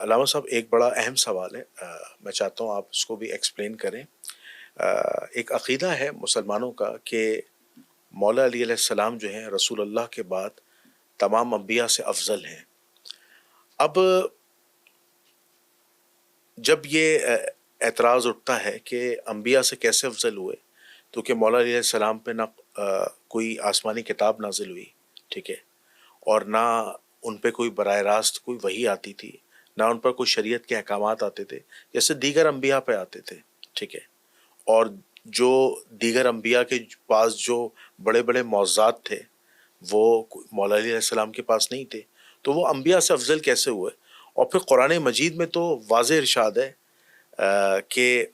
علامہ صاحب ایک بڑا اہم سوال ہے، میں چاہتا ہوں آپ اس کو بھی ایکسپلین کریں۔ ایک عقیدہ ہے مسلمانوں کا کہ مولا علی علیہ السلام جو ہیں رسول اللہ کے بعد تمام انبیاء سے افضل ہیں۔ اب جب یہ اعتراض اٹھتا ہے کہ انبیاء سے کیسے افضل ہوئے، تو کہ مولا علیہ السلام پہ نہ کوئی آسمانی کتاب نازل ہوئی، ٹھیک ہے، اور نہ ان پہ کوئی براہ راست کوئی وحی آتی تھی، نہ ان پر کوئی شریعت کے احکامات آتے تھے جیسے دیگر انبیاء پہ آتے تھے، ٹھیک ہے، اور جو دیگر انبیاء کے پاس جو بڑے بڑے معجزات تھے وہ مولا علیہ السلام کے پاس نہیں تھے، تو وہ انبیاء سے افضل کیسے ہوئے؟ اور پھر قرآن مجید میں تو واضح ارشاد ہے کہ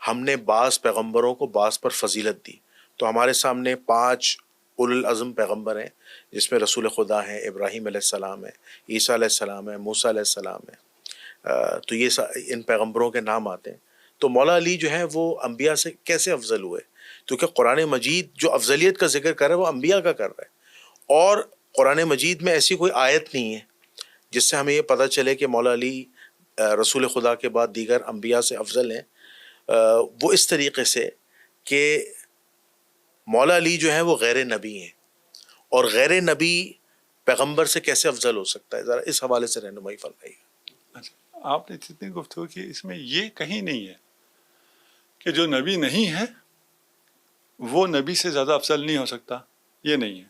ہم نے بعض پیغمبروں کو بعض پر فضیلت دی۔ تو ہمارے سامنے 5 اولو العزم پیغمبر ہیں، جس میں رسول خدا ہیں، ابراہیم علیہ السلام ہے، عیسیٰ علیہ السلام ہے، موسیٰ علیہ السلام ہے، تو یہ ان پیغمبروں کے نام آتے ہیں۔ تو مولا علی جو ہیں وہ انبیاء سے کیسے افضل ہوئے؟ کیونکہ قرآن مجید جو افضلیت کا ذکر کر رہا ہے وہ انبیاء کا کر رہا ہے، اور قرآن مجید میں ایسی کوئی آیت نہیں ہے جس سے ہمیں یہ پتہ چلے کہ مولا علی رسول خدا کے بعد دیگر انبیاء سے افضل ہیں۔ وہ اس طریقے سے کہ مولا علی جو ہیں وہ غیر نبی ہیں، اور غیر نبی پیغمبر سے کیسے افضل ہو سکتا ہے؟ ذرا اس حوالے سے رہنمائی فرمائیے۔ اچھا، آپ نے جتنی گفتگو کی اس میں یہ کہیں نہیں ہے کہ جو نبی نہیں ہے وہ نبی سے زیادہ افضل نہیں ہو سکتا، یہ نہیں ہے،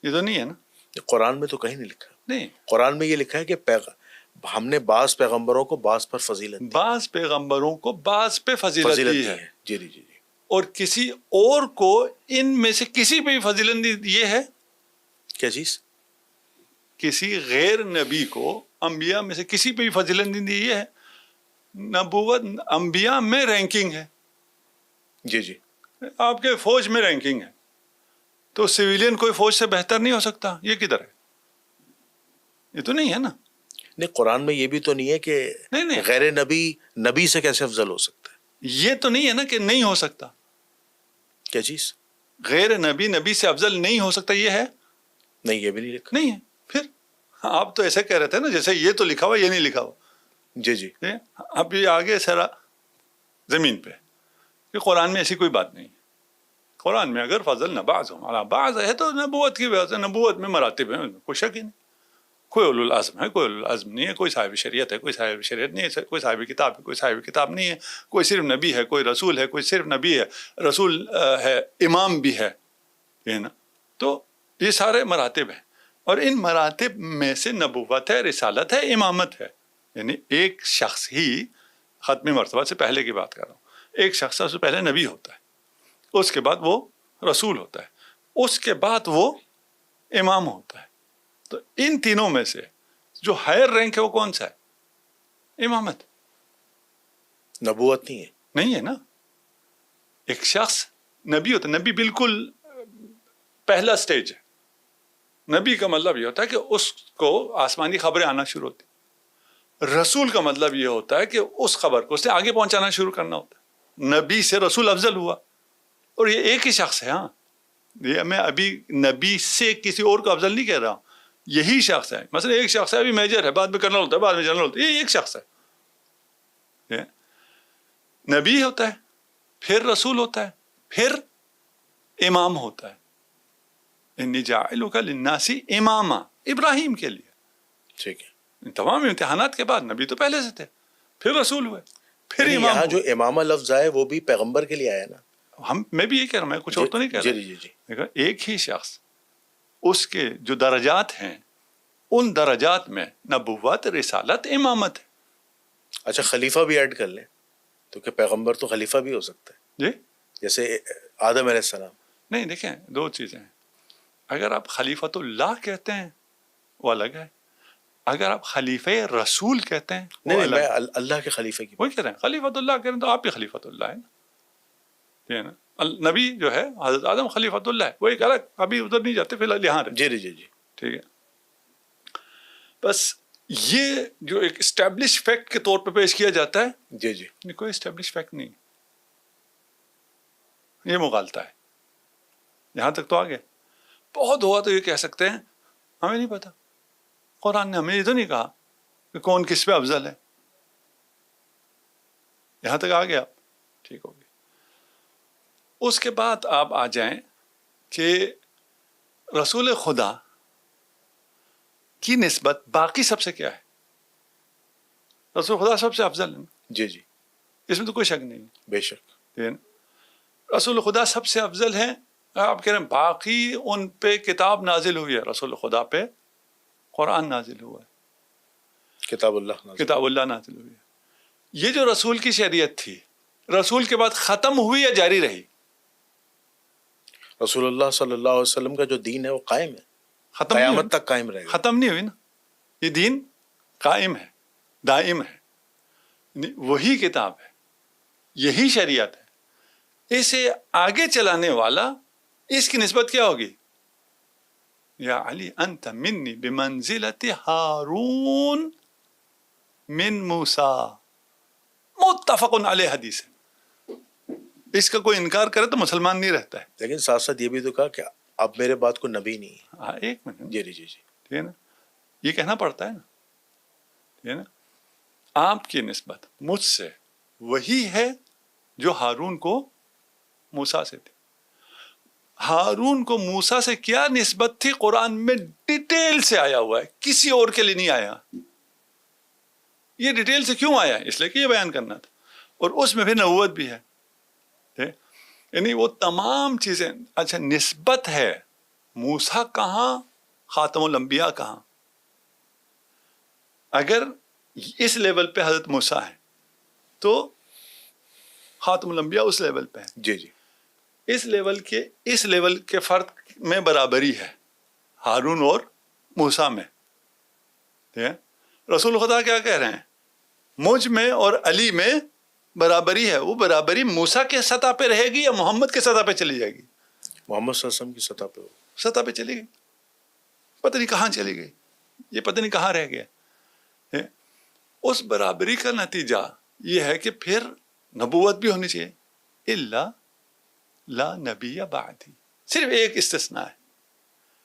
یہ تو نہیں ہے نا۔ قرآن میں تو کہیں نہیں لکھا، نہیں، قرآن میں یہ لکھا ہے کہ ہم نے بعض پیغمبروں کو بعض پر فضیلت دی، بعض پیغمبروں کو بعض پہ فضیلت دی ہے، جی جی جی جی، اور کسی اور کو ان میں سے کسی پہ بھی فضیلت دی، یہ ہے کیا چیز؟ کسی غیر نبی کو انبیاء میں سے کسی پہ بھی فضیلت نہیں دی، یہ ہے نبوت۔ انبیاء میں رینکنگ ہے، جی جی، آپ کے فوج میں رینکنگ ہے، تو سویلین کوئی فوج سے بہتر نہیں ہو سکتا، یہ کدھر ہے؟ یہ تو نہیں ہے نا۔ نہیں، قرآن میں یہ بھی تو نہیں ہے کہ نہیں، غیر نبی نبی سے کیسے افضل ہو سکتا ہے؟ یہ تو نہیں ہے نا کہ نہیں ہو سکتا۔ کیا چیز؟ غیر نبی نبی سے افضل نہیں ہو سکتا، یہ ہے نہیں، یہ بھی نہیں لکھا۔ نہیں ہے۔ پھر آپ تو ایسے کہہ رہے تھے نا جیسے یہ تو لکھا ہوا یہ نہیں لکھا ہوا۔ جی جی، اب یہ آگے سرا زمین پہ کہ قرآن میں ایسی کوئی بات نہیں ہے۔ قرآن میں اگر فضل نہ بعض ہو بعض ہے تو نبوت کی وجہ سے، نبوت میں مراتب ہیں، کوئی شک ہی نہیں۔ کوئی اولو العزم ہے، کوئی اولو العزم نہیں ہے، کوئی صاحب شریعت ہے، کوئی صاحب شریعت نہیں ہے، کوئی صاحب کتاب ہے، کوئی صاحب کتاب نہیں ہے، کوئی صرف نبی ہے، کوئی رسول ہے، کوئی صرف نبی ہے، رسول ہے، امام بھی ہے، یہ نا۔ تو یہ سارے مراتب ہیں، اور ان مراتب میں سے نبوت ہے، رسالت ہے، امامت ہے۔ یعنی ایک شخص ہی ختم مرتبہ سے پہلے کی بات کر رہا ہوں، ایک شخص سب سے پہلے نبی ہوتا ہے، اس کے بعد وہ رسول ہوتا ہے، اس کے بعد وہ امام ہوتا ہے۔ تو ان تینوں میں سے جو ہائر رینک ہے وہ کون سا ہے؟ امامت۔ نبوت نہیں ہے، نہیں ہے نا۔ ایک شخص نبی ہوتا ہے، نبی بالکل پہلا سٹیج ہے۔ نبی کا مطلب یہ ہوتا ہے کہ اس کو آسمانی خبریں آنا شروع ہوتی۔ رسول کا مطلب یہ ہوتا ہے کہ اس خبر کو اس سے آگے پہنچانا شروع کرنا ہوتا ہے۔ نبی سے رسول افضل ہوا، اور یہ ایک ہی شخص ہے۔ ہاں، یہ میں ابھی نبی سے کسی اور کو افضل نہیں کہہ رہا ہوں، یہی شخص ہے۔ مثلا ایک شخص ہے، ابھی میجر ہے، بعد میں کرنل ہوتا ہے، بعد میں جنرل ہوتا ہے، یہ ایک شخص ہے۔ نبی ہوتا ہے، پھر رسول ہوتا ہے، پھر امام ہوتا ہے۔ انی جاعلک للناس اماما، ابراہیم کے لیے۔ ٹھیک ہے، تمام امتحانات کے بعد نبی تو پہلے سے تھے، پھر رسول ہوئے، پھر یعنی امام یہاں جو ہوئے۔ امامہ لفظ آئے وہ بھی پیغمبر کے لیے آیا نا؟ میں بھی یہ کہہ رہا ہوں، میں کچھ اور تو نہیں کہہ رہا۔ جی جی جی، دیکھو، ایک ہی شخص، اس کے جو درجات ہیں ان درجات میں نبوت، رسالت، امامت ہے۔ اچھا، خلیفہ بھی ایڈ کر لیں تو کہ پیغمبر تو خلیفہ بھی ہو سکتا ہے، جی جیسے آدم علیہ السلام۔ نہیں، دیکھیں دو چیزیں ہیں۔ اگر آپ خلیفۃ اللہ کہتے ہیں وہ الگ ہے، اگر آپ خلیفہ رسول کہتے ہیں وہ نہیں، الگ میں ہے۔ اللہ کے خلیفہ کی وہی کہہ رہے ہیں، خلیفۃ اللہ کہہ رہے ہیں تو آپ بھی خلیفۃ اللہ ہے نا، ٹھیک ہے نا۔ نبی جو ہے حضرت آدم خلیفۃ اللہ ہے، وہ ایک الگ، ابھی ادھر نہیں جاتے، فی الحال یہاں رہے۔ جی جی جی، ٹھیک ہے، بس یہ جو ایک اسٹیبلش فیکٹ کے طور پہ پیش کیا جاتا ہے، جی جی، یہ کوئی اسٹیبلش فیکٹ نہیں، یہ مغالطہ ہے۔ یہاں تک تو آگے بہت ہوا تو یہ کہہ سکتے ہیں ہمیں نہیں پتا، قرآن نے ہمیں یہ تو نہیں کہا کہ کون کس پہ افضل ہے. یہاں تک آ گیا آپ؟ ٹھیک ہو گیا. اس کے بعد آپ آ جائیں کہ رسول خدا کی نسبت باقی سب سے کیا ہے. رسول خدا سب سے افضل ہے، جی جی اس میں تو کوئی شک نہیں. بے شک. رسول خدا سب سے افضل ہے. آپ کہہ رہے ہیں باقی ان پہ کتاب نازل ہوئی ہے، رسول خدا پہ قرآن نازل ہوا ہے، کتاب اللہ نازل. کتاب اللہ نازل ہوئی ہے. یہ جو رسول کی شریعت تھی رسول کے بعد ختم ہوئی یا جاری رہی؟ رسول اللہ صلی اللہ علیہ وسلم کا جو دین ہے وہ قائم ہے، ختم نہیں قیامت ہوئی، تک قائم رہے گا. ختم نہیں ہوئی نا. یہ دین قائم ہے، دائم ہے، وہی کتاب ہے، یہی شریعت ہے. اسے آگے چلانے والا اس کی نسبت کیا ہوگی؟ یا علی انت منی بمنزلت ہارون من موسیٰ. متفق علیہ حدیث ہے. اس کا کوئی انکار کرے تو مسلمان نہیں رہتا ہے. لیکن ساتھ ساتھ یہ بھی تو کہا کہ اب میرے بعد کو نبی نہیں ہے. ہاں ایک منٹ، جی جی جی ٹھیک ہے نا، یہ کہنا پڑتا ہے نا، ٹھیک ہے نا. آپ کی نسبت مجھ سے وہی ہے جو ہارون کو موسیٰ سے تھی. ہارون کو موسیٰ سے کیا نسبت تھی قرآن میں ڈیٹیل سے آیا ہوا ہے، کسی اور کے لیے نہیں آیا. یہ ڈیٹیل سے کیوں آیا ہے؟ اس لیے کہ یہ بیان کرنا تھا، اور اس میں بھی نبوت بھی ہے. یعنی وہ تمام چیزیں. اچھا نسبت ہے، موسیٰ کہاں، خاتم الانبیاء کہاں؟ اگر اس لیول پہ حضرت موسیٰ ہے تو خاتم الانبیاء اس لیول پہ ہے. جی جی اس لیول کے فرق میں برابری ہے ہارون اور موسیٰ میں. ٹھیک ہے؟ رسول خدا کیا کہہ رہے ہیں؟ مجھ میں اور علی میں برابری ہے. وہ برابری موسیٰ کے سطح پہ رہے گی یا محمد کے سطح پہ چلی جائے گی؟ محمد صلی اللہ علیہ وسلم کی سطح پہ ہو. سطح پہ چلی گئی. پتہ نہیں کہاں چلی گئی، یہ پتہ نہیں کہاں رہ گیا. اس برابری کا نتیجہ یہ ہے کہ پھر نبوت بھی ہونی چاہیے. الا لا نبی بعدی، صرف ایک استثناء ہے.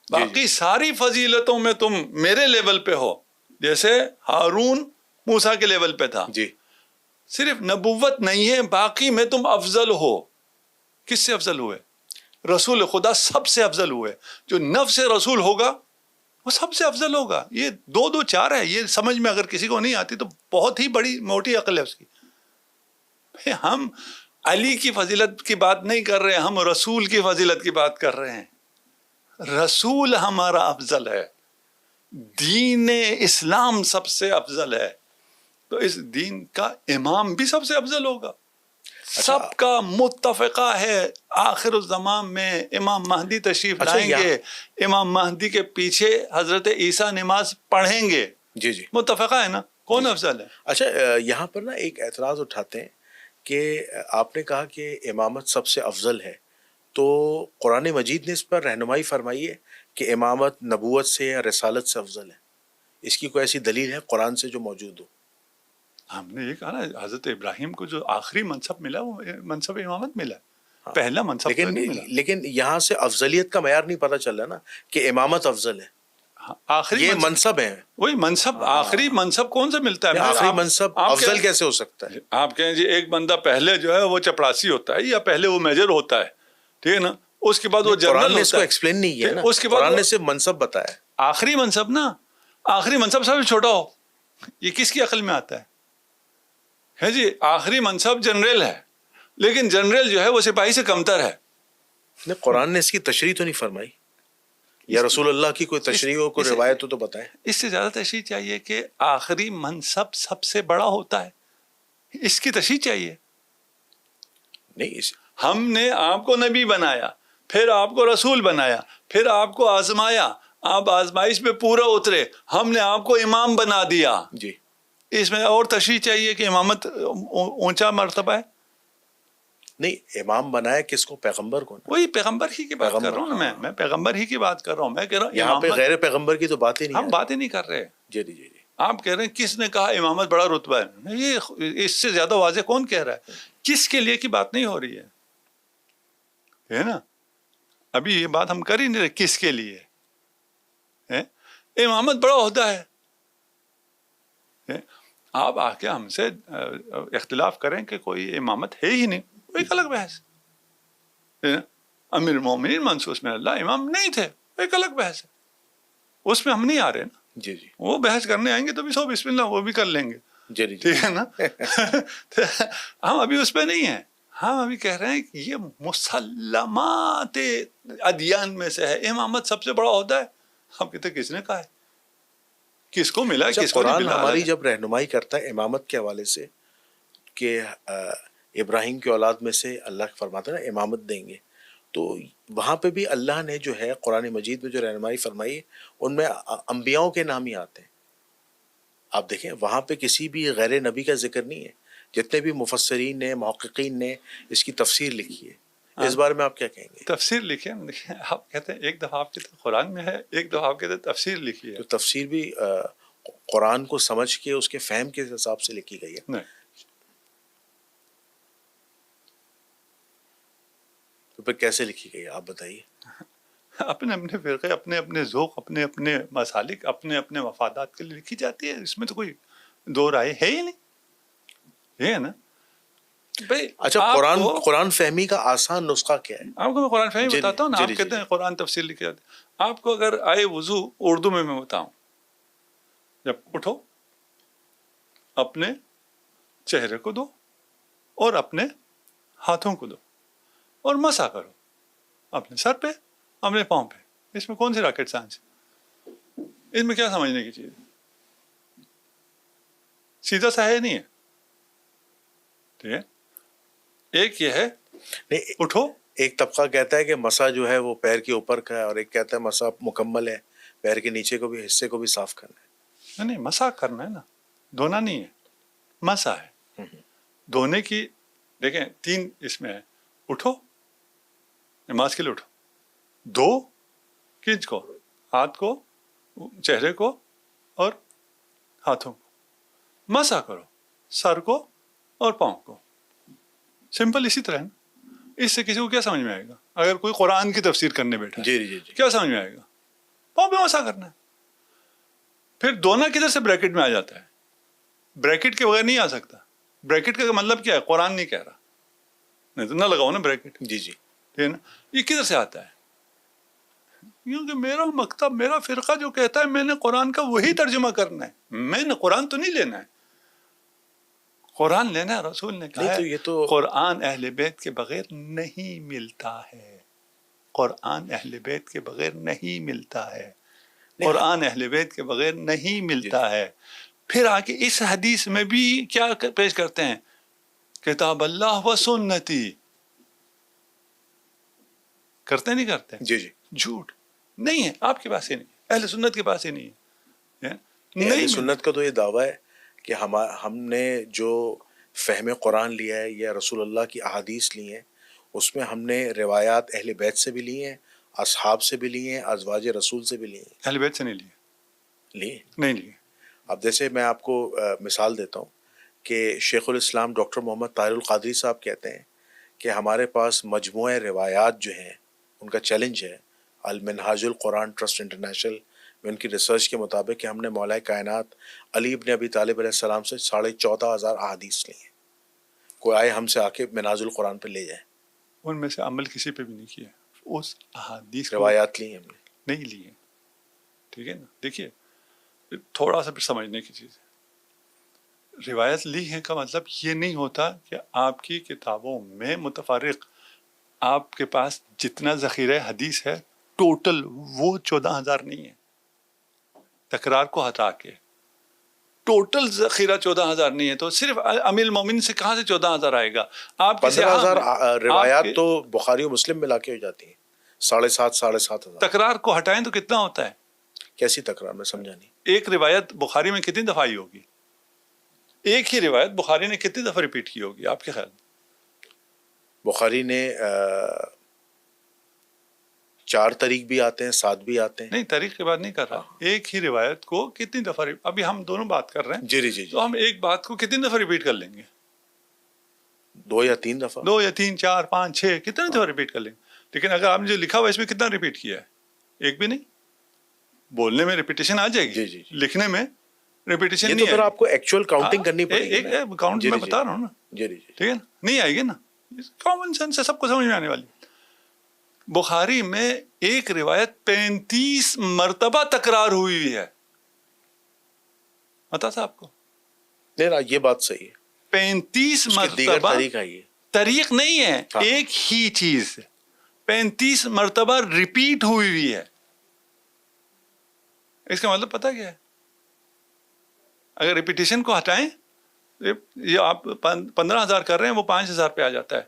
باقی ساری فضیلتوں میں تم میرے لیول پہ ہو، جیسے ہارون موسیٰ کے لیول پہ تھا. جی صرف نبوت نہیں ہے، باقی میں تم افضل ہو. کس سے افضل ہوئے؟ رسول خدا سب سے افضل ہوئے. جو نفس رسول ہوگا وہ سب سے افضل ہوگا. یہ دو چار ہے، یہ سمجھ میں اگر کسی کو نہیں آتی تو بہت ہی بڑی موٹی عقل ہے اس کی. ہم علی کی فضیلت کی بات نہیں کر رہے، ہم رسول کی فضیلت کی بات کر رہے ہیں. رسول ہمارا افضل ہے، دین اسلام سب سے افضل ہے، تو اس دین کا امام بھی سب سے افضل ہوگا. سب کا متفقہ ہے آخر الزمان میں امام مہدی تشریف لائیں گے، امام مہدی کے پیچھے حضرت عیسیٰ نماز پڑھیں گے. جی جی متفقہ ہے نا، کون افضل ہے؟ اچھا یہاں پر نا ایک اعتراض اٹھاتے ہیں کہ آپ نے کہا کہ امامت سب سے افضل ہے، تو قرآن مجید نے اس پر رہنمائی فرمائی ہے کہ امامت نبوت سے یا رسالت سے افضل ہے. اس کی کوئی ایسی دلیل ہے قرآن سے جو موجود ہو؟ ہم نے یہ کہا نا، حضرت ابراہیم کو جو آخری منصب ملا وہ منصب امامت ملا، پہلا منصب تو نہیں ملا. لیکن یہاں سے افضلیت کا معیار نہیں پتہ چل رہا نا کہ امامت افضل ہے. آخری یہ منصب ہے، وہی منصب. آخری منصب کون سے ملتا ہے؟ آخری منصب افضل کیسے ہو سکتا ہے؟ آپ کہیں جی ایک بندہ پہلے جو ہے وہ چپڑاسی ہوتا ہے یا پہلے وہ میجر ہوتا ہے، ٹھیک ہے نا، اس کے بعد وہ جنرل قرآن نے اس ہوتا کو ہے. ایکسپلین نہیں کیا نا، اس کے بعد قرآن نے صرف منصب بتایا. آخری منصب نا، آخری منصب سب سے چھوٹا ہو، یہ کس کی عقل میں آتا ہے جی؟ آخری منصب جنرل ہے، لیکن جنرل جو ہے وہ سپاہی سے کمتر ہے. قرآن نے اس کی تشریح تو نہیں فرمائی، یا رسول اللہ کی کوئی تشریح ہو، کوئی روایت ہو تو بتائیں. اس سے زیادہ تشریح چاہیے کہ آخری منصب سب سے بڑا ہوتا ہے، اس کی تشریح چاہیے. نہیں، ہم نے آپ کو نبی بنایا، پھر آپ کو رسول بنایا، پھر آپ کو آزمایا، آپ آزمائش میں پورا اترے، ہم نے آپ کو امام بنا دیا. جی اس میں اور تشریح چاہیے کہ امامت اونچا مرتبہ ہے. نہیں، امام بنایا کس کو؟ پیغمبر کو. وہی پیغمبر ہی کی بات کر رہا ہوں میں پیغمبر ہی کی بات کر رہا ہوں. میں کہہ رہا ہوں یہاں پہ غیر پیغمبر کی تو بات ہی نہیں. ہم بات ہی نہیں کر رہے. جی جی جی آپ کہہ رہے ہیں کس نے کہا امامت بڑا رتبہ ہے؟ یہ اس سے زیادہ واضح کون کہہ رہا ہے؟ کس کے لیے کی بات نہیں ہو رہی ہے نا. ابھی یہ بات ہم کر ہی نہیں رہے کس کے لیے. امامت بڑا عہدہ ہے، آپ آ کے ہم سے اختلاف کریں کہ کوئی امامت ہے ہی نہیں، وہ ایک الگ بحث ہے. امیر المومنین منصوص من اللہ امام نہیں تھے، ایک الگ بحث ہے، اس میں ہم نہیں آ رہے نا. جی جی وہ بحث کرنے آئیں گے تو بھی سو بسم اللہ وہ بھی کر لیں گے، جی جی ٹھیک ہے نا. ہم ابھی اس پہ نہیں ہیں، ہم ابھی کہہ رہے ہیں کہ یہ مسلمات ادیان میں سے ہے، امامت سب سے بڑا عہدہ ہے. ہم کہتے کس نے کہا ہے، کس کو ملا ہے، اچھا کس کو نہیں قرآن ملا. ہماری جب رہنمائی کرتا ہے امامت کے حوالے سے کہ ابراہیم کی اولاد میں سے اللہ فرماتا ہے نا امامت دیں گے، تو وہاں پہ بھی اللہ نے جو ہے قرآن مجید میں جو رہنمائی فرمائی ہے ان میں انبیاؤں کے نام ہی آتے ہیں. آپ دیکھیں وہاں پہ کسی بھی غیر نبی کا ذکر نہیں ہے. جتنے بھی مفسرین نے محققین نے اس کی تفسیر لکھی ہے، اس بارے میں آپ کیا کہیں گے؟ تفسیر لکھی ہے، آپ کہتے ہیں ایک دفعہ آپ کہتے ہیں قرآن میں ہے، ایک دفعہ آپ کہتے ہیں تفسیر لکھی ہے. تو تفسیر بھی قرآن کو سمجھ کے اس کے فہم کے حساب سے لکھی گئی ہے. نہیں، تو پھر کیسے لکھی گئی ہے آپ بتائیے. اپنے اپنے فرقے، اپنے اپنے ذوق، اپنے اپنے مسالک، اپنے اپنے مفادات کے لیے لکھی جاتی ہے. اس میں تو کوئی دو رائے ہے ہی نہیں. یہ ہے نا بھائی. اچھا قرآن فہمی کا آسان نسخہ کیا ہے؟ آپ کو میں قرآن فہمی جی بتاتا ہوں نا. جی آپ جی کہتے جی. ہیں قرآن تفسیر لکھی جاتی ہے. آپ کو اگر آئے وضو اردو میں بتاؤں، جب اٹھو اپنے چہرے کو دو اور اپنے ہاتھوں کو دو اور مسح کرو اپنے سر پہ، اپنے پاؤں پہ. اس میں کون سی راکٹ سائنس ہے؟ اس میں کیا سمجھنے کی چیز ہے؟ سیدھا سا ہے نہیں ہے. ٹھیک ہے، ایک یہ ہے نہیں، اٹھو. ایک طبقہ کہتا ہے کہ مسا جو ہے وہ پیر کے اوپر کا ہے، اور ایک کہتا ہے مسا مکمل ہے، پیر کے نیچے کو بھی حصے کو بھی صاف کرنا ہے. نہیں، مسح کرنا ہے نا، دھونا نہیں ہے، مسح ہے. دھونے کی دیکھیں 3 اس میں ہے. اٹھو، نماز کے لیے اٹھو، دو کس کو؟ ہاتھ کو، چہرے کو اور ہاتھوں کو. مسح کرو سر کو اور پاؤں کو. سمپل اسی طرح ہے نا. اس سے کسی کو کیا سمجھ میں آئے گا؟ اگر کوئی قرآن کی تفسیر کرنے بیٹھا ہے جی جی جی. کیا سمجھ میں آئے گا؟ پاؤں پہ مسح کرنا ہے. پھر دھونا کدھر سے بریکٹ میں آ جاتا ہے؟ بریکٹ کے بغیر نہیں آ سکتا. بریکٹ کا مطلب کیا ہے؟ قرآن نہیں کہہ رہا، نہیں تو نہ لگاؤ نا بریکٹ. جی جی. ٹھیک ہے نا. یہ کدھر سے آتا ہے؟ کیونکہ میرا مکتب، میرا فرقہ جو کہتا ہے میں نے قرآن کا وہی ترجمہ کرنا ہے. میں نے قرآن تو نہیں لینا ہے، قرآن لینا ہے. رسول نے کہا تو ہے یہ تو قرآن اہل بیت کے بغیر نہیں ملتا ہے. قرآن اہل بیت کے بغیر نہیں ملتا ہے. قرآن اہل بیت کے بغیر نہیں ملتا ہے. پھر آگے اس حدیث میں بھی کیا پیش کرتے ہیں؟ کتاب اللہ و سنتی. کرتے نہیں کرتے؟ جی جی. جھوٹ نہیں ہے، آپ کے پاس ہی نہیں، اہل سنت کے پاس ہی نہیں ہے. اہل سنت کا تو یہ دعویٰ ہے کہ ہم نے جو فہم قرآن لیا ہے یا رسول اللہ کی احادیث لی ہیں، اس میں ہم نے روایات اہل بیت سے بھی لی ہیں، اصحاب سے بھی لی ہیں، ازواج رسول سے بھی لی ہیں. اہل بیت سے نہیں لیے نہیں لیے. اب جیسے میں آپ کو مثال دیتا ہوں کہ شیخ الاسلام ڈاکٹر محمد طاہر القادری صاحب کہتے ہیں کہ ہمارے پاس مجموعہ روایات جو ہیں ان کا چیلنج ہے المنہاج القرآن ٹرسٹ انٹرنیشنل میں ان کی ریسرچ کے مطابق کہ ہم نے مولا کائنات علی ابن ابی طالب علیہ السلام سے 14,500 احادیث لی ہیں. کوئی آئے ہم سے آ کے منہاج القرآن پہ لے جائیں. ان میں سے عمل کسی پہ بھی نہیں کیا. اس احادیث روایات لی ہیں ہم نے، نہیں لی ہیں. ٹھیک ہے نا. دیکھیے تھوڑا سا پھر سمجھنے کی چیز ہے. روایت لی ہے کا مطلب یہ نہیں ہوتا کہ آپ کی کتابوں میں متفرق آپ کے پاس جتنا ذخیرہ حدیث ہے ٹوٹل وہ 14,000 نہیں ہے. تکرار کو ہٹا کے ٹوٹل ذخیرہ 14,000 نہیں ہے. تو صرف امیر المومنین سے کہاں سے 14,000 آئے گا؟ آپ 15,000 روایات تو بخاری و مسلم ملا کے ہو جاتی ہیں. 7,500 تکرار کو ہٹائیں تو کتنا ہوتا ہے؟ کیسی تکرار؟ میں سمجھا نہیں. ایک روایت بخاری میں کتنی دفعہ آئی ہوگی؟ ایک ہی روایت بخاری نے کتنی دفعہ ریپیٹ کی ہوگی آپ کے خیال میں؟ بخاری نے 4 طریق بھی آتے ہیں، 7 بھی آتے ہیں. نہیں، طریق کی بات نہیں کر رہا. ایک ہی روایت کو کتنی دفعہ ابھی ہم دونوں بات کر رہے ہیں. جی جی. تو ہم ایک بات کو کتنی دفعہ ریپیٹ کر لیں گے؟ 2 یا 3 دفعہ. 2 یا 3 4 5 6 کتنے دفعہ ریپیٹ کر لیں گے. لیکن اگر آپ نے جو لکھا ہوا اس میں کتنا ریپیٹ کیا ہے؟ ایک بھی نہیں. بولنے میں ریپیٹیشن آ جائے گی. جی. لکھنے میں ریپیٹیشن یہ نہیں تو پھر آئے آپ کو ایکچوئل کاؤنٹنگ کرنی پڑے گی نا. ایک کاؤنٹ جی میں جی بتا رہا ہوں نا. جی جی ٹھیک ہے نا, نہیں آئے گی نا, کامن سینس ہے, سب کو سمجھ میں آنے والی. بخاری میں ایک روایت 35 مرتبہ تکرار ہوئی ہے, پتا تھا آپ کو؟ نہیں نا, یہ بات صحیح ہے. 35 اس کے دیگر مرتبہ طریقہ یہ طریق نہیں ہے, ہاں. ایک ہی چیز 35 مرتبہ ریپیٹ ہوئی ہے. اس کا مطلب پتا کیا ہے؟ اگر ریپیٹیشن کو ہٹائیں, یہ آپ 15,000 کر رہے ہیں, وہ 5,000 پہ آ جاتا ہے.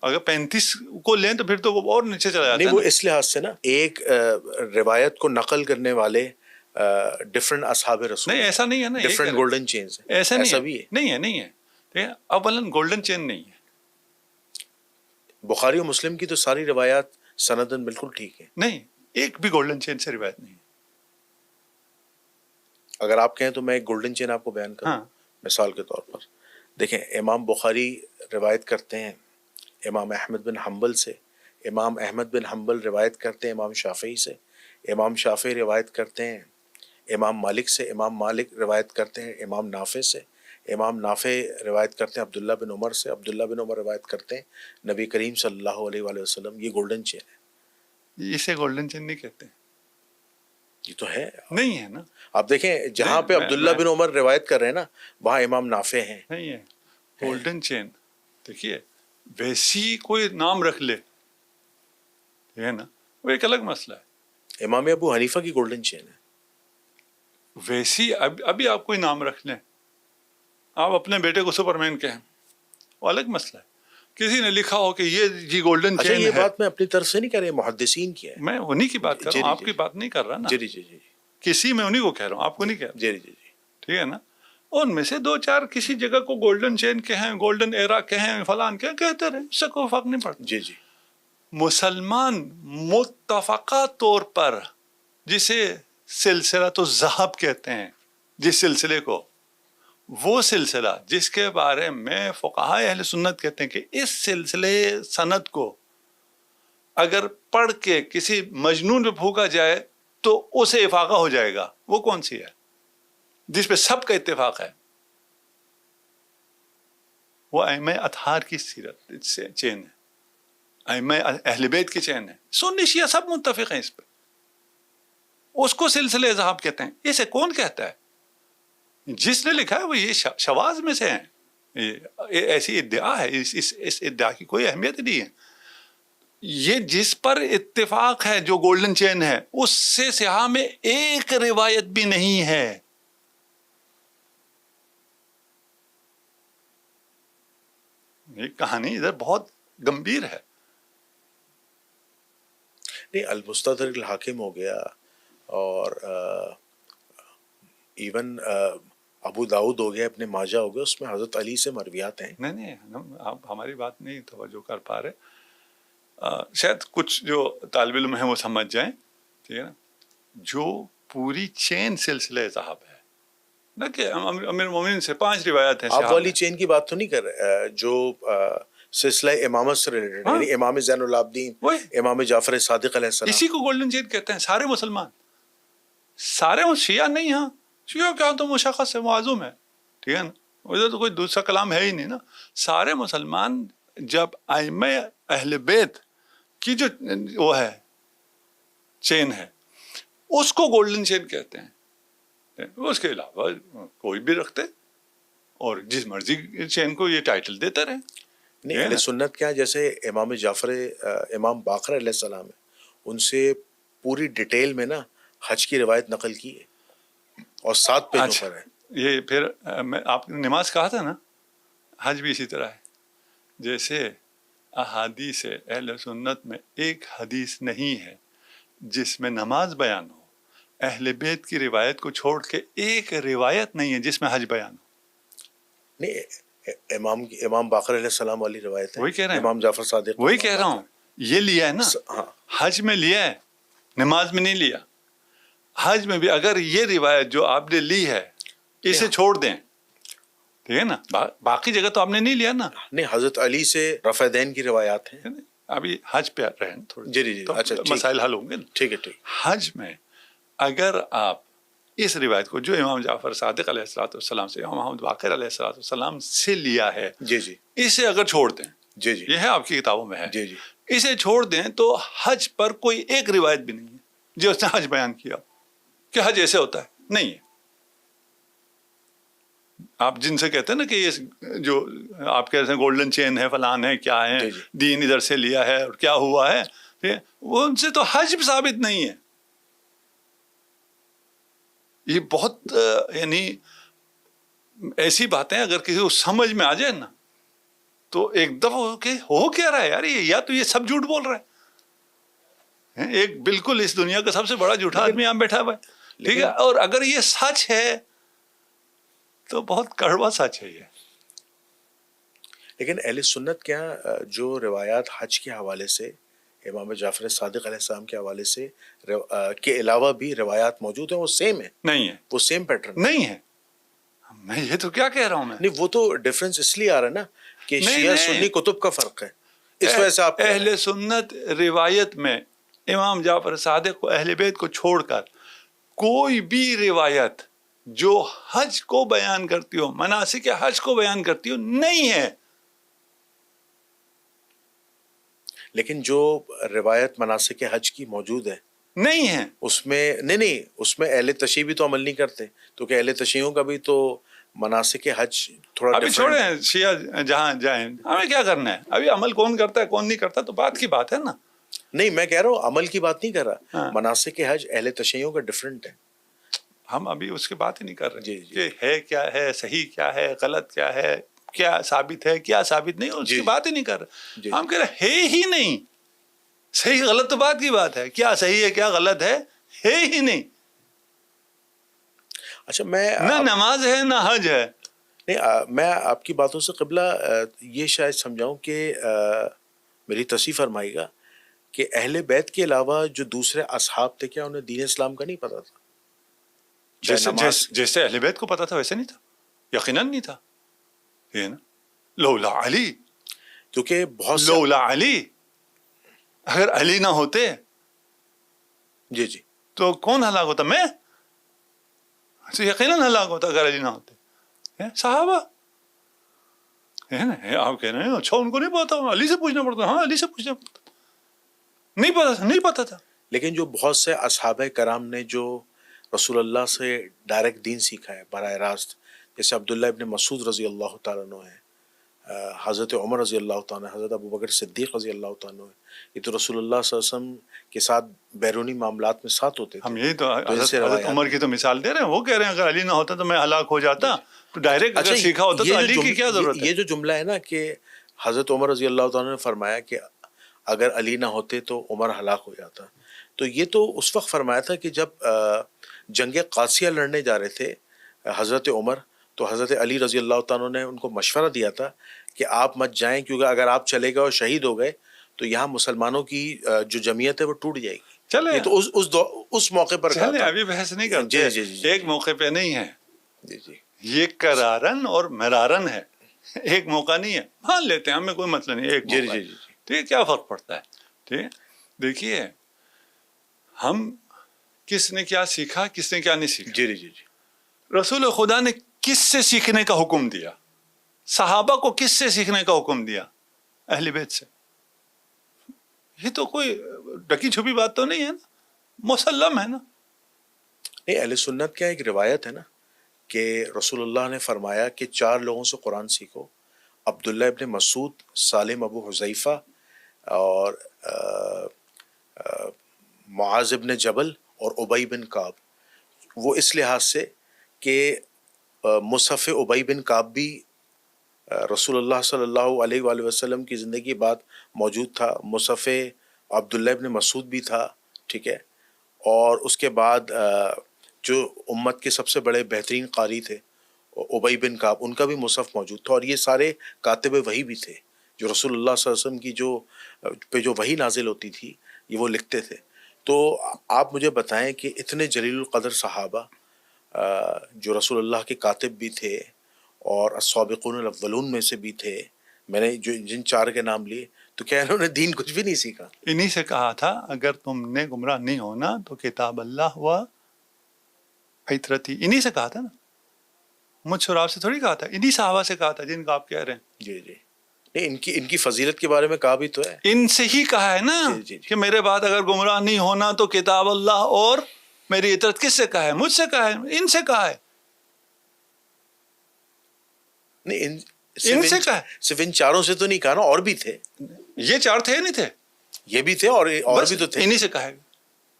اگر 35 کو لیں تو پھر تو وہ اور نیچے چلا جاتا نہیں, ہے. وہ اس لحاظ سے نا, ایک روایت کو نقل کرنے والے ڈفرنٹ اصحاب رسول, نہیں ایسا نہیں ہے نا, ڈفرنٹ گولڈن چینز ہیں, ایسا نہیں ہے, بھی ہے. نہیں ہے. ٹھیک ہے, اولاً گولڈن چین نہیں ہے. بخاری و مسلم کی تو ساری روایات سندن بالکل ٹھیک ہے. نہیں, ایک بھی گولڈن چین سے روایت نہیں ہے. اگر آپ کہیں تو میں ایک گولڈن چین آپ کو بیان کروں. ہاں, مثال کے طور پر دیکھیں, امام بخاری روایت کرتے ہیں امام احمد بن حنبل سے, امام احمد بن حنبل روایت کرتے ہیں امام شافعی سے, امام شافعی روایت کرتے ہیں امام مالک سے, امام مالک روایت کرتے ہیں امام نافع سے, امام نافع روایت کرتے ہیں عبداللہ بن عمر سے, عبداللہ بن عمر روایت کرتے ہیں نبی کریم صلی اللہ علیہ وآلہ وسلم. یہ گولڈن چین ہے. اسے گولڈن چین نہیں کہتے. یہ تو ہے, نہیں ہے نا. آپ دیکھیں جہاں پہ عبداللہ بن عمر روایت کر رہے ہیں نا, وہاں امام نافع ہیں. نہیں ہے گولڈن چین. دیکھیے, ویسی کوئی نام رکھ لے, ٹھیک ہے نا, وہ ایک الگ مسئلہ ہے. امام ابو حنیفہ کی گولڈن چین ہے. ویسی ابھی آپ کوئی نام رکھ لیں, آپ اپنے بیٹے کو سپر مین کہیں, وہ الگ مسئلہ ہے. کسی نے لکھا ہو کہ یہ جی گولڈن اچھا, چین یہ ہے, بات میں اپنی طرف سے نہیں کہہ رہا, محدثین کی ہے. میں انہی کی بات کر رہا ہوں, آپ کی بات نہیں کر رہا نا. جی جی جی کسی میں انہی کو کہہ رہا ہوں, آپ کو نہیں کہہ رہا. جی جی جی. ٹھیک ہے نا, ان میں سے 2-4 کسی جگہ کو گولڈن چین کہیں, گولڈن ایرا کہیں, فلان کہتے رہے, اس سے کوئی فرق نہیں پڑتا. جی جی. مسلمان متفقہ طور پر جسے سلسلۃ الذہب کہتے ہیں, جس سلسلے کو, وہ سلسلہ جس کے بارے میں فقہاء اہل سنت کہتے ہیں کہ اس سلسلے سند کو اگر پڑھ کے کسی مجنون پہ پھونکا جائے تو اسے افاقہ ہو جائے گا, وہ کون سی ہے جس پہ سب کا اتفاق ہے؟ وہ ائمہ اطہار کی سیرت سے چین ہے, ائمہ اہل بیت کی چین ہے. سنی شیعہ سب متفق ہیں اس پہ, اس کو سلسلے ذہب کہتے ہیں. اسے کون کہتا ہے؟ جس نے لکھا ہے وہ یہ شواذ میں سے ہیں. یہ ایسی ادعا ہے, اس ادعا کی کوئی اہمیت نہیں ہے. یہ جس پر اتفاق ہے جو گولڈن چین ہے, اس سے سیاہ میں ایک روایت بھی نہیں ہے. یہ کہانی ادھر بہت گمبھیر ہے. نہیں, المستدرک الحاکم ہو گیا, اور ایون ابو داؤد ہو گیا, ابن ماجہ ہو گیا, اس میں حضرت علی سے مرویات ہیں. نہیں, آپ ہماری بات نہیں توجہ کر پا رہے. شاید کچھ جو طالب علم ہیں وہ سمجھ جائیں, ٹھیک ہے نا, جو پوری چین سلسلہ ذہب ہے نہ کہ امیر المومنین سے 5 روایات ہیں. آپ والی چین کی بات تو نہیں کر رہے جو سلسلہ امامت سے ریلیٹڈ, یعنی امام زین العابدین, امام جعفر صادق علیہ السلام, اسی کو گولڈن چین کہتے ہیں. سارے مسلمان, سارے شیعہ نہیں, ہاں شیعہ کیا تو مشخص ہے, معصوم ہے, ٹھیک ہے نا, ادھر تو کوئی دوسرا کلام ہے ہی نہیں نا. سارے مسلمان جب ائمہ اہل بیت کی جو وہ ہے چین ہے, اس کو گولڈن چین کہتے ہیں. اس کے علاوہ کوئی بھی رکھتے اور جس مرضی چین کو یہ ٹائٹل دیتے رہے. نہیں, اہل سنت کیا, جیسے امام جعفر, امام باقر علیہ السلام ہے, ان سے پوری ڈیٹیل میں نا حج کی روایت نقل کی ہے, اور 7 پیجوں پر ہے. یہ پھر آپ نے نماز کہا تھا نا, حج بھی اسی طرح ہے. جیسے احادیث اہل سنت میں ایک حدیث نہیں ہے جس میں نماز بیان ہو, اہل بیت کی روایت کو چھوڑ کے ایک روایت نہیں ہے جس میں حج بیان ہو. نہیں, امام باقر علیہ السلام والی روایت ہے, وہی کہہ رہے ہیں, امام جعفر صادق, وہی کہہ رہا ہوں, یہ لیا ہے نا, حج میں لیا ہے, نماز میں نہیں لیا. حج میں بھی اگر یہ روایت جو آپ نے لی ہے اسے چھوڑ دیں, ٹھیک ہے نا, باقی جگہ تو آپ نے نہیں لیا نا. نہیں, حضرت علی سے رفع دین کی روایات ہیں. ابھی حج پہ رہے ہیں تھوڑے, جی جی, اچھا, مسائل حل ہوں گے نا. ٹھیک ہے, ٹھیک. حج میں اگر آپ اس روایت کو جو امام جعفر صادق علیہ الصلوۃ والسلام سے امام محمد باقر علیہ الصلوۃ والسلام سے لیا ہے، جی جی اسے اگر چھوڑ دیں، جی جی یہ ہے آپ کی کتابوں میں ہے، جی جی اسے چھوڑ دیں تو حج پر کوئی ایک روایت بھی نہیں ہے جو اس نے حج بیان کیا کہ حج ایسے ہوتا ہے، نہیں ہے۔ آپ جن سے کہتے ہیں نا کہ یہ جو آپ کہتے ہیں گولڈن چین ہے، فلان ہے، کیا ہے، جی جی دین ادھر سے لیا ہے اور کیا ہوا ہے، وہ ان سے تو حج بھی ثابت نہیں ہے۔ یہ بہت یعنی ایسی باتیں اگر کسی کو سمجھ میں آ جائے نا تو ایک دفعہ کہ ہو کیا رہا ہے یار، یہ یا تو یہ سب جھوٹ بول رہا ہے، ایک بالکل اس دنیا کا سب سے بڑا جھوٹا آدمی یہاں بیٹھا ہوا ہے، ٹھیک ہے، اور اگر یہ سچ ہے تو بہت کڑوا سچ ہے یہ۔ لیکن اہل سنت کیا جو روایات حج کے حوالے سے امام جعفر صادق علیہ السلام کے حوالے سے کے علاوہ بھی روایات موجود ہیں، وہ سیم ہیں؟ نہیں ہے، وہ سیم پیٹرن نہیں ہے، میں یہ تو کیا کہہ رہا ہوں میں، نہیں، وہ تو ڈفرینس اس لیے آ رہا ہے نا کہ نہیں شیعہ نہیں، سنی کتب کا فرق ہے، اس وجہ سے آپ اہل سنت روایت میں امام جعفر صادق کو، اہل بیت کو چھوڑ کر کوئی بھی روایت جو حج کو بیان کرتی ہو، مناسک حج کو بیان کرتی ہو، نہیں ہے۔ لیکن جو روایت مناسک حج کی موجود ہے نہیں ہے، اس میں نہیں اس میں اہل تشیع بھی تو عمل نہیں کرتے، تو کہ اہل تشیعوں کا بھی تو مناسک حج تھوڑا ابھی ڈفرینٹ ہے۔ چھوڑیں شیعہ جہاں جائیں، ہمیں کیا کرنا ہے، ابھی عمل کون کرتا ہے کون نہیں کرتا تو بات کی بات ہے نا۔ نہیں، میں کہہ رہا ہوں عمل کی بات نہیں کر رہا، ہاں، مناسک حج اہل تشیعوں کا ڈفرینٹ ہے۔ ہم ابھی اس کی بات ہی نہیں کر رہے جی جی کہ ہے کیا ہے، صحیح کیا ہے، غلط کیا ہے، کیا ثابت ہے کیا ثابت نہیں، اس جی کی جی بات ہی نہیں کر رہے، جی ہم کہہ رہے ہے ہی نہیں، صحیح غلط تو بات کی بات ہے، کیا صحیح ہے کیا غلط ہے ہی نہیں، اچھا میں نہ نماز ہے نہ حج ہے۔ نہیں میں آپ کی باتوں سے قبلہ یہ شاید سمجھاؤں کہ میری تصحیح فرمائے گا کہ اہل بیت کے علاوہ جو دوسرے اصحاب تھے کیا انہیں دین اسلام کا نہیں پتا تھا؟ جیسے اہل بیت کو پتا تھا ویسے نہیں تھا، یقیناً نہیں تھا، یہ نا، لولا علی، کیونکہ بہت سے لولا علی، اگر علی نہ ہوتے جی جی تو کون ہلاک ہوتا؟ میں تو یقیناً ہلاک ہوتا اگر علی نہ ہوتے، صحابہ ہے نا، آپ کہہ رہے ہیں اچھا ان کو نہیں پتا، علی سے پوچھنا پڑتا، ہاں علی سے پوچھنا پڑتا، نہیں پتا تھا، نہیں پتا تھا۔ لیکن جو بہت سے اصحابہ کرام نے جو رسول اللہ سے ڈائریکٹ دین سیکھا ہے براہ راست، جیسے عبداللہ ابن مسعود رضی اللہ تعالیٰ عنہ ہے، حضرت عمر رضی اللہ تعالیٰ عنہ، حضرت ابو بکر صدیق رضی اللہ تعالیٰ عنہ، یہ تو رسول اللہ صلی اللہ علیہ وسلم کے ساتھ بیرونی معاملات میں ساتھ ہوتے تھے۔ ہم یہی تو ان سے حضرت روایات عمر کی تو مثال دے رہے ہیں، وہ کہہ رہے ہیں اگر علی نہ ہوتا تو میں ہلاک ہو جاتا، تو ڈائریکٹ اگر سیکھا ہوتا تو علی کی کیا ضرورت ہے؟ یہ جو جملہ ہے نا کہ حضرت عمر رضی اللہ تعالیٰ نے فرمایا کہ اگر علی نہ ہوتے تو عمر ہلاک ہو جاتا، تو یہ تو اس وقت فرمایا تھا کہ جب جنگ قادسیہ لڑنے جا رہے تھے حضرت عمر، تو حضرت علی رضی اللہ تعالیٰ نے ان کو مشورہ دیا تھا کہ آپ مت جائیں، کیونکہ اگر آپ چلے گئے اور شہید ہو گئے تو یہاں مسلمانوں کی جو جمعیت ہے وہ ٹوٹ جائے گی۔ چلے یہ تو اس موقع پر کہا چلے، تھا۔ ابھی بحث نہیں کرتے، جی جی جی ایک موقع پہ نہیں ہے، جی جی یہ کرارن اور مرارن ہے، ایک موقع نہیں ہے، مان لیتے ہیں ہمیں کوئی مسئلہ نہیں، ایک جی موقع جی ہے، جی ٹھیک، کیا فرق پڑتا ہے، ٹھیک۔ دیکھیے ہم کس نے کیا سیکھا، کس نے کیا نہیں سیکھا، جی جی جی رسول خدا نے کس سے سیکھنے کا حکم دیا، صحابہ کو کس سے سیکھنے کا حکم دیا؟ اہل بیت سے۔ یہ تو کوئی ڈکی چھپی بات تو نہیں ہے نا، مسلم ہے نا۔ نہیں، اہل سنت کا ایک روایت ہے نا کہ رسول اللہ نے فرمایا کہ 4 لوگوں سے قرآن سیکھو، عبداللہ ابن مسعود، سالم ابو حذیفہ، اور معاذ ابن جبل اور ابی بن کعب۔ وہ اس لحاظ سے کہ مصحف ابی بن کعب بھی رسول اللہ صلی اللہ علیہ وآلہ وسلم کی زندگی بعد موجود تھا، مصحف عبداللہ ابن مسعود بھی تھا، ٹھیک ہے، اور اس کے بعد جو امت کے سب سے بڑے بہترین قاری تھے ابی بن کعب، ان کا بھی مصحف موجود تھا، اور یہ سارے کاتب وحی بھی تھے، جو رسول اللہ صلی اللہ علیہ وسلم کی جو وحی نازل ہوتی تھی یہ وہ لکھتے تھے۔ تو آپ مجھے بتائیں کہ اتنے جلیل القدر صحابہ جو رسول اللہ کے کاتب بھی تھے اور السابقون الاولون میں سے بھی تھے، میں نے جن 4 کے نام لیے، تو کیا انہوں نے دین کچھ بھی نہیں سیکھا؟ انہی سے کہا تھا اگر تم نے گمراہ نہیں ہونا تو کتاب اللہ و فطرتی، انہی سے کہا تھا نا، مجھ سے اور آپ سے تھوڑی کہا تھا، انہی صحابہ سے کہا تھا جن کا آپ کہہ رہے ہیں. جی جی نہیں، ان کی فضیلت کے بارے میں کہا بھی تو ہے. ان سے ہی کہا ہے نا کہ میرے بعد اگر گمراہ نہیں ہونا تو کتاب اللہ اور میری اطاعت. کس سے کہا ہے؟ مجھ سے کہا ہے، ان سے کہا ہے. نہیں ان سے کہا ہے، صرف ان چاروں سے تو نہیں کہا نا، اور بھی تھے. یہ چار تھے نہیں تھے؟ یہ بھی تھے اور بھی تو تھے. انہی سے کہا ہے.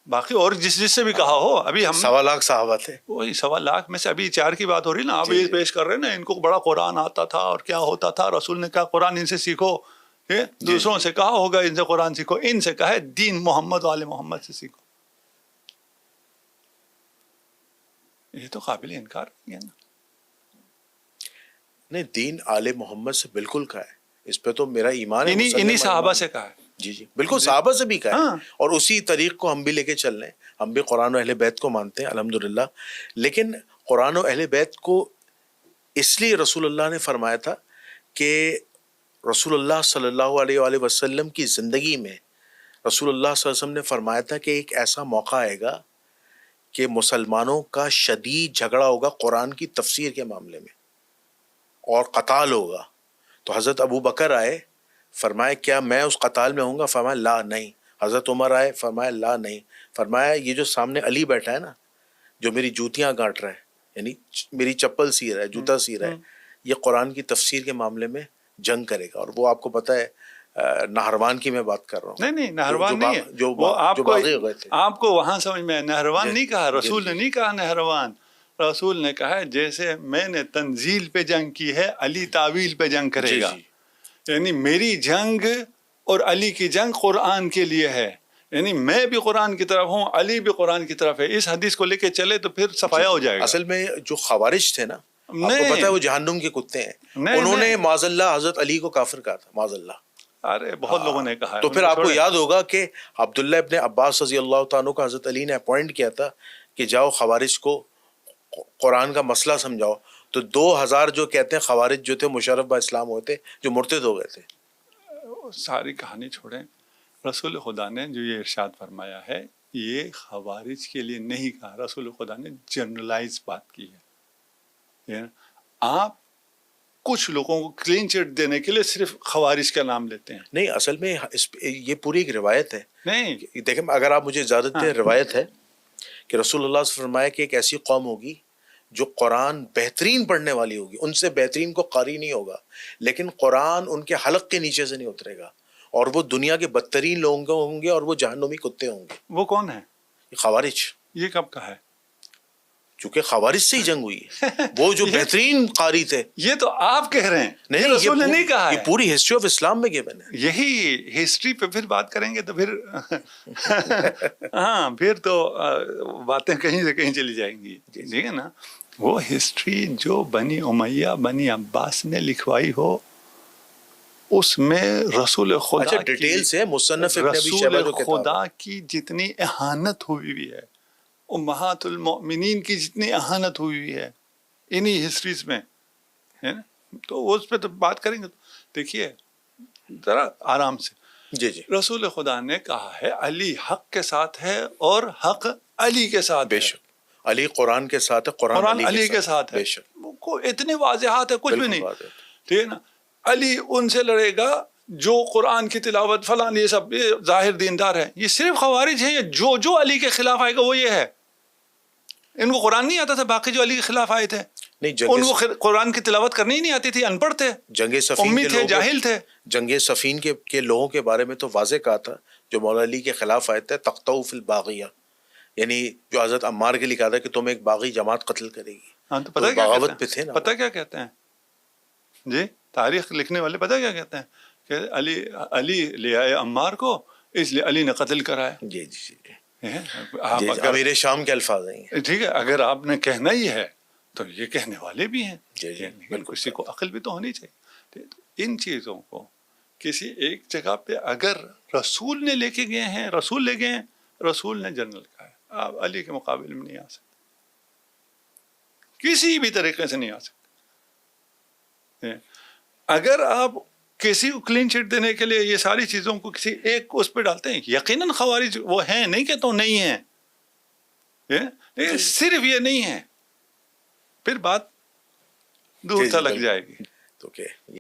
باقی اور جس سے بھی کہا ہو، ابھی ہم 1.25 لاکھ صحابہ تھے. وہی 1.25 لاکھ میں سے ابھی 4 کی بات ہو رہی نا. آپ یہ پیش کر رہے ہیں نا ان کو بڑا قرآن آتا تھا اور کیا ہوتا تھا، رسول نے کہا قرآن ان سے سیکھو. دوسروں سے کہا ہوگا ان سے قرآن سیکھو، ان سے کہا ہے دین محمد والے محمد سے سیکھو. یہ تو قابل انکار نہیں ہے نا. نہیں، دین آل محمد سے بالکل کہا ہے، اس پہ تو میرا ایمان ہے. انہی صحابہ سے کہا ہے. جی جی بالکل، صحابہ سے بھی کہا ہے. اور اسی طریق کو ہم بھی لے کے چل رہے ہیں. ہم بھی قرآن و اہل بیت کو مانتے ہیں الحمدللہ. لیکن قرآن و اہل بیت کو اس لیے رسول اللہ نے فرمایا تھا کہ رسول اللہ صلی اللہ علیہ وآلہ وسلم کی زندگی میں رسول اللہ صلی اللہ علیہ وسلم نے فرمایا تھا کہ ایک ایسا موقع آئے گا کہ مسلمانوں کا شدید جھگڑا ہوگا قرآن کی تفسیر کے معاملے میں اور قتال ہوگا. تو حضرت ابو بکر آئے، فرمایا کیا میں اس قتال میں ہوں گا؟ فرمایا لا نہیں. حضرت عمر آئے، فرمایا لا نہیں. فرمایا یہ جو سامنے علی بیٹھا ہے نا، جو میری جوتیاں گانٹ رہا ہے، یعنی میری چپل سی رہا ہے، جوتا سی رہا ہے، یہ قرآن کی تفسیر کے معاملے میں جنگ کرے گا. اور وہ آپ کو پتہ ہے نہروان کی میں بات کر رہا ہوں. نہیں نہروان نہیں ہے، جو باغی ہو گئے تھے. آپ کو وہاں سمجھ میں نہروان نہیں کہا، رسول نے نہیں کہا نہروان. رسول نے کہا جیسے میں نے تنزیل پہ جنگ کی ہے، علی تعویل پہ جنگ کرے گا. یعنی میری جنگ اور علی کی جنگ قرآن کے لیے ہے. یعنی میں بھی قرآن کی طرف ہوں، علی بھی قرآن کی طرف ہے. اس حدیث کو لے کے چلے تو پھر صفایا ہو جائے گا. اصل میں جو خوارج تھے نا، آپ کو پتہ ہے وہ جہنم کے کتے ہیں. انہوں نے معاذ اللہ حضرت علی کو کافر کہا تھا، معاذ اللہ. ارے بہت لوگوں نے کہا ہے. تو پھر آپ کو یاد ہوگا کہ عبداللہ ابن عباس رضی اللہ تعالیٰ کو حضرت علی نے اپوائنٹ کیا تھا کہ جاؤ خوارج کو قرآن کا مسئلہ سمجھاؤ. تو 2000 جو کہتے ہیں خوارج جو تھے مشرف با اسلام ہوتے جو مرتد ہو گئے تھے. ساری کہانی چھوڑیں، رسول خدا نے جو یہ ارشاد فرمایا ہے یہ خوارج کے لیے نہیں کہا. رسول خدا نے جنرلائز بات کی ہے. آپ کچھ لوگوں کو کلین چٹ دینے کے لیے صرف خوارج کا نام لیتے ہیں. نہیں، اصل میں یہ پوری ایک روایت ہے. نہیں دیکھیں، اگر آپ مجھے اجازت دیں، روایت ہے کہ رسول اللہ سے فرمایا کہ ایک ایسی قوم ہوگی جو قرآن بہترین پڑھنے والی ہوگی، ان سے بہترین کو قاری نہیں ہوگا، لیکن قرآن ان کے حلق کے نیچے سے نہیں اترے گا، اور وہ دنیا کے بدترین لوگ ہوں گے اور وہ جہنمی کتے ہوں گے. وہ کون ہے؟ خوارج. یہ کب کہا ہے؟ چونکہ خوارج سے ہی جنگ ہوئی ہے. وہ جو بہترین قاری تھے. یہ تو آپ کہہ رہے ہیں، نہیں، رسول نے نہیں کہا ہے. یہ پوری ہسٹری آف اسلام میں گیون ہے. یہی ہسٹری پہ پھر بات کریں گے تو پھر ہاں پھر تو باتیں کہیں سے کہیں چلی جائیں گی. ٹھیک ہے نا. وہ ہسٹری جو بنی امیہ بنی عباس نے لکھوائی ہو اس میں رسول خدا ڈیٹیل سے مصنف رسول خدا کی جتنی اہانت ہوئی ہوئی ہے، امہات المؤمنین کی جتنی اہانت ہوئی ہوئی ہے انہی ہسٹریز میں ہے نا. تو اس پہ تو بات کریں گے. دیکھیے ذرا آرام سے. جی رسول خدا نے کہا ہے علی حق کے ساتھ ہے اور حق علی کے ساتھ. بے شک علی قرآن کے ساتھ ہے، قرآن علی کے ساتھ ہے. بے شک اتنی واضحات ہے، کچھ بھی نہیں. ٹھیک ہے نا. علی ان سے لڑے گا جو قرآن کی تلاوت فلان یہ سب ظاہر دیندار ہے. یہ صرف خوارج ہیں. یہ جو علی کے خلاف آئے گا وہ یہ ہے. ان کو قرآن نہیں آتا تھا. باقی جو علی کے خلاف آئے تھے ان کو قرآن کی تلاوت کرنی ہی نہیں آتی تھی. ان پڑھ تھے، جنگ صفین امی تھے، جاہل تھے. جنگ صفین کے لوگوں کے بارے میں تو واضح کہا تھا جو مولا علی کے خلاف آئے تھے، تقطعوا فی الباغیہ، یعنی جو حضرت عمار کے لیے کہا تھا کہ تم ایک باغی جماعت قتل کرے گی. ہاں تو بغاوت پہ تھے نا. پتہ کیا کہتے ہیں جی تاریخ لکھنے والے؟ پتہ کیا کہتے ہیں کہ علی لے آئے عمار کو، اس لیے علی نے قتل کرایا. جی جی جی امیر شام کے الفاظ ہیں. ٹھیک ہے. اگر آپ نے کہنا ہی ہے تو یہ کہنے والے بھی ہیں. بالکل. کسی کو عقل بھی تو ہونی چاہیے. تو ان چیزوں کو کسی ایک جگہ پہ اگر رسول نے لے کے گئے ہیں، رسول لے گئے ہیں، رسول نے جنرل کہا ہے. آپ علی کے مقابل میں نہیں آ سکتے، کسی بھی طریقے سے نہیں آ سکتے. اگر آپ کسی کو کلین چٹ دینے کے لیے یہ ساری چیزوں کو کسی ایک اس پہ ڈالتے ہیں، یقیناً خوارج وہ ہیں، نہیں کہ تو نہیں ہیں. لیکن صرف یہ نہیں ہے، پھر بات دور تلک جائے گی. تو کہ